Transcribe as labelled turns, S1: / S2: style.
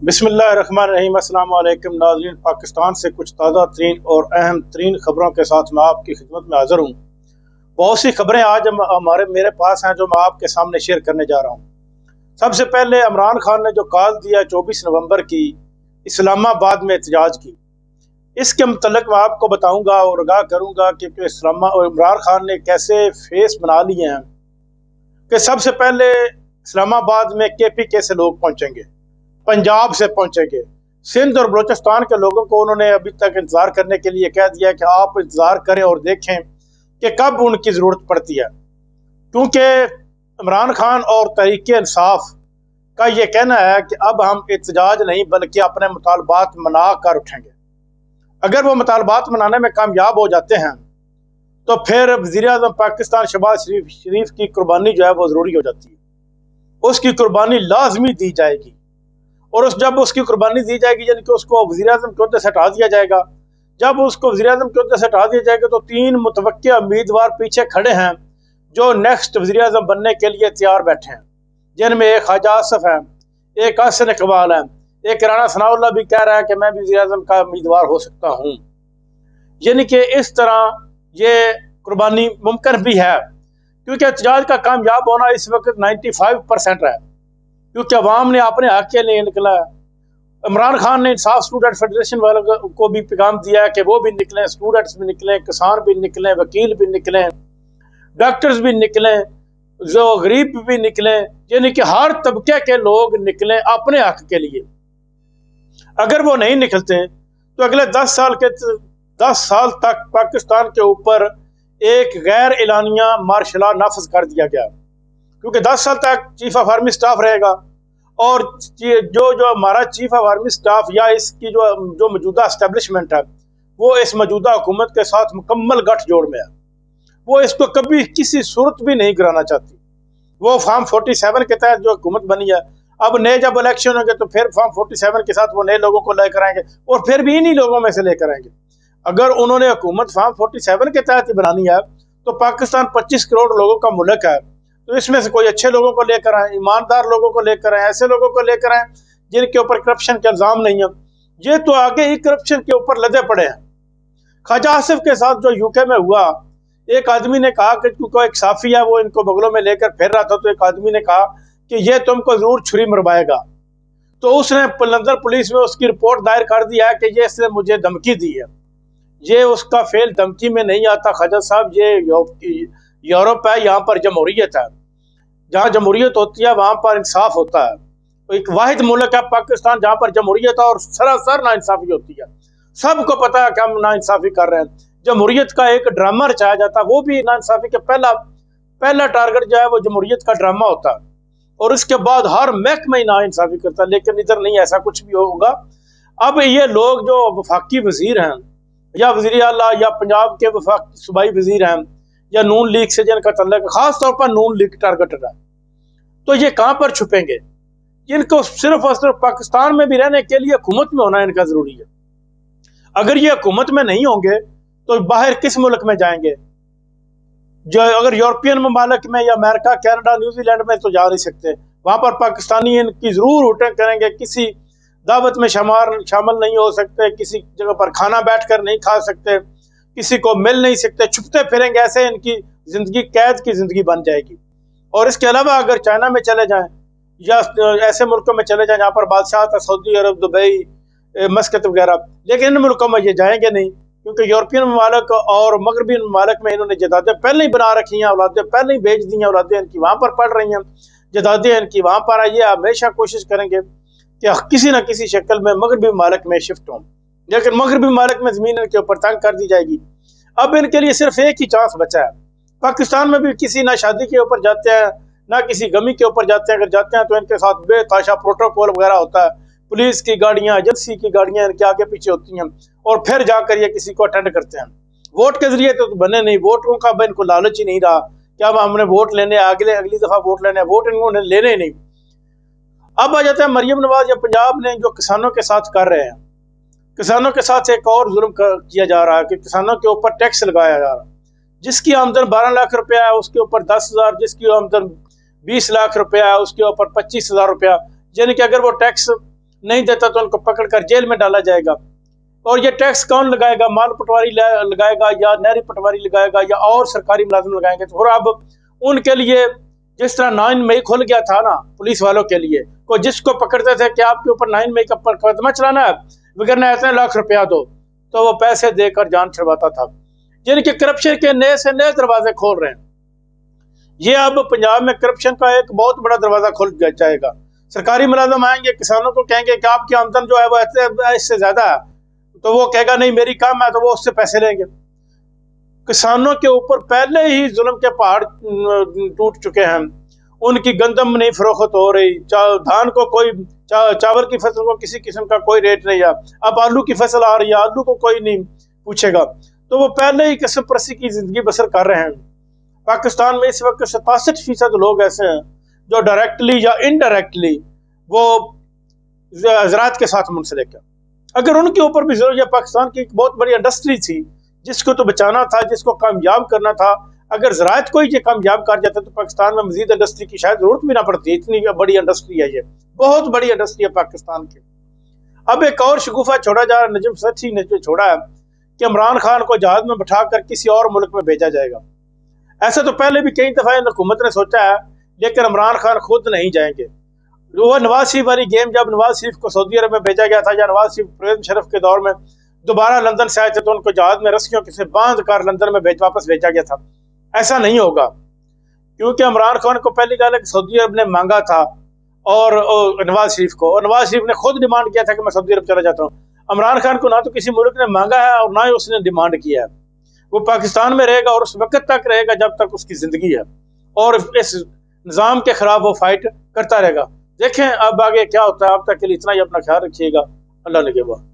S1: बिस्मिल्लाहिर्रहमानिर्रहीम। अस्सलाम वालेकुम नाज़रीन, पाकिस्तान से कुछ ताज़ा तरीन और अहम तरीन खबरों के साथ मैं आपकी खिदमत में हाज़िर हूँ। बहुत सी खबरें आज मेरे पास हैं जो मैं आपके सामने शेयर करने जा रहा हूँ। सबसे पहले इमरान खान ने जो कॉल दिया 24 नवंबर की इस्लामाबाद में एहतजाज की, इसके मुतल्लिक़ मैं आपको बताऊँगा और आगाह करूँगा कि इमरान खान ने कैसे फेस बना लिए हैं कि सबसे पहले इस्लामाबाद में KPK से लोग पहुँचेंगे, पंजाब से पहुंचेंगे, सिंध और बलूचिस्तान के लोगों को उन्होंने अभी तक इंतजार करने के लिए कह दिया कि आप इंतजार करें और देखें कि कब उनकी ज़रूरत पड़ती है, क्योंकि इमरान खान और तहरीक-ए-इंसाफ का ये कहना है कि अब हम एहतजाज नहीं बल्कि अपने मुतालबात मना कर उठेंगे। अगर वो मुतालबात मनाने में कामयाब हो जाते हैं तो फिर वज़ीर-ए-आज़म पाकिस्तान शहबाज शरीफ की कुर्बानी जो है वो ज़रूरी हो जाती है, उसकी कुर्बानी लाजमी दी जाएगी। और जब उसकी कुर्बानी दी जाएगी यानी कि उसको वज़ीर-ए-आज़म के ओहदे से हटा दिया जाएगा। जब उसको वज़ीर-ए-आज़म के ओहदे से हटा दिया जाएगा तो 3 मुतवक्किल उम्मीदवार पीछे खड़े हैं जो नेक्स्ट वज़ीर-ए-आज़म बनने के लिए तैयार बैठे हैं, जिनमें एक ख्वाजा आसिफ है, एक हसन इकबाल है, एक राणा सनाउल्लाह भी कह रहा है कि मैं भी वज़ीर-ए-आज़म का उम्मीदवार हो सकता हूँ। यानी कि इस तरह ये कुर्बानी मुमकिन भी है, क्योंकि एहतजाज का कामयाब होना इस वक्त 95% है, क्योंकि अवाम ने अपने हक के लिए निकला है। इमरान खान ने इंसाफ स्टूडेंट फेडरेशन वालों को भी पैगाम दिया है कि वो भी निकलें, स्टूडेंट्स भी निकलें, किसान भी निकलें, वकील भी निकलें, डॉक्टर्स भी निकलें, जो गरीब भी निकलें, यानी कि हर तबके के लोग निकलें अपने हक के लिए। अगर वो नहीं निकलते तो अगले 10 साल तक पाकिस्तान के ऊपर एक गैर एलानिया मार्शल लॉ नाफिज कर दिया गया, क्योंकि 10 साल तक चीफ ऑफ आर्मी स्टाफ रहेगा और जो हमारा चीफ ऑफ आर्मी स्टाफ या इसकी जो मौजूदा एस्टेब्लिशमेंट है वो इस मौजूदा हुकूमत के साथ मुकम्मल गठजोड़ में है। वो इसको कभी किसी सूरत भी नहीं कराना चाहती। वो फॉर्म 47 के तहत जो हुकूमत बनी है, अब नए जब इलेक्शन होंगे तो फिर फॉर्म 47 के साथ वो नए लोगों को लेकर आएंगे और फिर भी इन्हीं लोगों में से लेकर आएंगे। अगर उन्होंने हुकूमत फॉर्म 47 के तहत ही बनानी है तो पाकिस्तान 25 करोड़ लोगों का मुल्क है, तो इसमें से कोई अच्छे लोगों को लेकर आए, ईमानदार लोगों को लेकर आए, ऐसे लोगों को लेकर आए जिनके ऊपर करप्शन के इल्जाम नहीं है। ये तो आगे ही करप्शन के ऊपर लदे पड़े हैं। ख्वाजा आसिफ के साथ जो UK में हुआ, एक आदमी ने कहा कि क्योंकि एक साफी है वो इनको बगलों में लेकर फिर रहा था, तो एक आदमी ने कहा कि ये तुमको जरूर छुरी मरवाएगा, तो उसने लंदन पुलिस में उसकी रिपोर्ट दायर कर दी है कि ये इसने मुझे धमकी दी है। ये उसका फेल धमकी में नहीं आता ख्वाजा साहब, ये यूरोप है, यहाँ पर जमहूरियत है, जहाँ जमहूरियत होती है वहाँ पर इंसाफ होता है। तो एक वाहिद मुल्क है पाकिस्तान जहाँ पर जमहूरियत है और सरासर नाइंसाफी होती है। सबको पता है कि हम नाइंसाफी कर रहे हैं। जमहूरियत का एक ड्रामा रचाया जाता है, वो भी नाइंसाफी के पहला टारगेट जो है वो जमहूरियत का ड्रामा होता है और उसके बाद हर महकमा ही नाइंसाफी करता है। लेकिन इधर नहीं ऐसा कुछ भी होगा। अब ये लोग जो वफाकी वजीर हैं या वज़ीर आला या पंजाब के वफाकी सूबाई वजीर हैं या नून लीग से जिनका तल्लुक, खास तौर पर नून लीग टारगेटेड है, तो ये कहाँ पर छुपेंगे? इनको सिर्फ और सिर्फ पाकिस्तान में भी रहने के लिए हुकूमत में होना इनका जरूरी है। अगर ये हुकूमत में नहीं होंगे तो बाहर किस मुल्क में जाएंगे? जो अगर यूरोपियन ममालिक में या अमेरिका, कनाडा, न्यूजीलैंड में तो जा नहीं सकते, वहां पर पाकिस्तानी इनकी जरूर हुटें करेंगे, किसी दावत में शामिल नहीं हो सकते, किसी जगह पर खाना बैठकर नहीं खा सकते, किसी को मिल नहीं सकते, छुपते फिरेंगे, ऐसे इनकी जिंदगी कैद की जिंदगी बन जाएगी। और इसके अलावा अगर चाइना में चले जाएं या ऐसे मुल्कों में चले जाएं जहाँ पर बादशाह था, सऊदी अरब, दुबई, मस्कत वगैरह, लेकिन इन मुल्कों में ये जाएंगे नहीं, क्योंकि यूरोपियन ममालिक और मगरबी ममालिक में इन्होंने जदादें पहले ही बना रखी हैं, औलादें पहले ही भेज दी हैं, औलादें इनकी वहाँ पर पढ़ रही हैं, जदादें इनकी वहाँ पर आई है। हमेशा कोशिश करेंगे कि किसी न किसी शक्ल में मगरबी ममालिक में शिफ्ट हों, लेकिन मगरबी ममालिक में ज़मीन इनके ऊपर तंग कर दी जाएगी। अब इनके लिए सिर्फ एक ही चांस बचा है। पाकिस्तान में भी किसी ना शादी के ऊपर जाते हैं ना किसी गमी के ऊपर जाते हैं, अगर जाते हैं तो इनके साथ बेताशा प्रोटोकॉल वगैरह होता है, पुलिस की गाड़ियाँ, एजेंसी की गाड़ियाँ इनके आगे पीछे होती हैं और फिर जाकर ये किसी को अटेंड करते हैं। वोट के जरिए तो बने नहीं, वोटों का इनको लालच ही नहीं रहा क्या हमने वोट लेने, अगली दफा वोट लेने, वोट इन्होंने लेने ही नहीं। अब आ जाता है मरियम नवाज या पंजाब ने जो किसानों के साथ कर रहे हैं। किसानों के साथ एक और जुल्म किया जा रहा है कि किसानों के ऊपर टैक्स लगाया जा रहा है। जिसकी आमदन 12 लाख रुपया है उसके ऊपर 10,000, जिसकी आमदन 20 लाख रुपया है उसके ऊपर 25,000 रुपया, यानी कि अगर वो टैक्स नहीं देता तो उनको पकड़कर जेल में डाला जाएगा। और ये टैक्स कौन लगाएगा? माल पटवारी लगाएगा या नहरी पटवारी लगाएगा या और सरकारी मुलाजिम लगाएंगे? तो और अब उनके लिए जिस तरह 9 मई खुल गया था ना पुलिस वालों के लिए, को जिसको पकड़ते थे कि आपके ऊपर 9 मई का मुकदमा चलाना है, वगैरह इतने लाख रुपया दो, तो वो पैसे देकर जान छुड़वाता था। जिनके करप्शन के नए से नए दरवाजे खोल रहे हैं। ये अब पंजाब में करप्शन का एक बहुत बड़ा दरवाजा खुल जाएगा। सरकारी मुलाजिम आएंगे, किसानों को कहेंगे कि आपकी आमदन जो है वो इससे ज्यादा है, तो वो कहेगा नहीं मेरी कम है, तो वो उससे पैसे लेंगे। किसानों के ऊपर पहले ही जुल्म के पहाड़ टूट चुके हैं। उनकी गंदम नहीं फरोख्त हो रही, धान को कोई चावल की फसल को किसी किस्म का कोई रेट नहीं है। अब आलू की फसल आ रही है, आलू को कोई नहीं पूछेगा। तो वो पहले ही किस्म परसी की जिंदगी बसर कर रहे हैं। पाकिस्तान में इस वक्त 67% लोग ऐसे हैं जो डायरेक्टली या इनडायरेक्टली वो ज़राअत के साथ मुंसलिक है। अगर उनके ऊपर भी जरूर, पाकिस्तान की एक बहुत बड़ी इंडस्ट्री थी जिसको तो बचाना था, जिसको कामयाब करना था। अगर ज़राअत को ये कामयाब कर जाता तो पाकिस्तान में मजीद इंडस्ट्री की शायद जरूरत भी ना पड़ती। इतनी बड़ी इंडस्ट्री है, ये बहुत बड़ी इंडस्ट्री है पाकिस्तान की। अब एक और शगुफा छोड़ा जा रहा है, नजम सेठी ने जो छोड़ा है कि इमरान खान को जहाज में बैठा कर किसी और मुल्क में भेजा जाएगा। ऐसा तो पहले भी कई दफा हुकूमत ने सोचा है, लेकिन इमरान खान खुद नहीं जाएंगे। वो नवाज शरीफ वाली गेम, जब नवाज शरीफ को सऊदी अरब में भेजा गया था या नवाज शरीफ परवेज मुशर्रफ के दौर में दोबारा लंदन से आए थे, तो उनको जहाज में रस्सियों से बांध कर लंदन में वापस भेजा गया था। ऐसा नहीं होगा, क्योंकि इमरान खान को पहली गल है कि सऊदी अरब ने मांगा था और नवाज शरीफ को, और नवाज शरीफ ने खुद डिमांड किया था कि मैं सऊदी अरब चला जाता हूँ। इमरान खान को ना तो किसी मुल्क ने मांगा है और ना ही उसने डिमांड किया है। वो पाकिस्तान में रहेगा और उस वक्त तक रहेगा जब तक उसकी जिंदगी है, और इस निज़ाम के खिलाफ वो फाइट करता रहेगा। देखें अब आगे क्या होता है। अब तक के लिए इतना ही, अपना ख्याल रखिएगा। अल्लाह ने के बाद।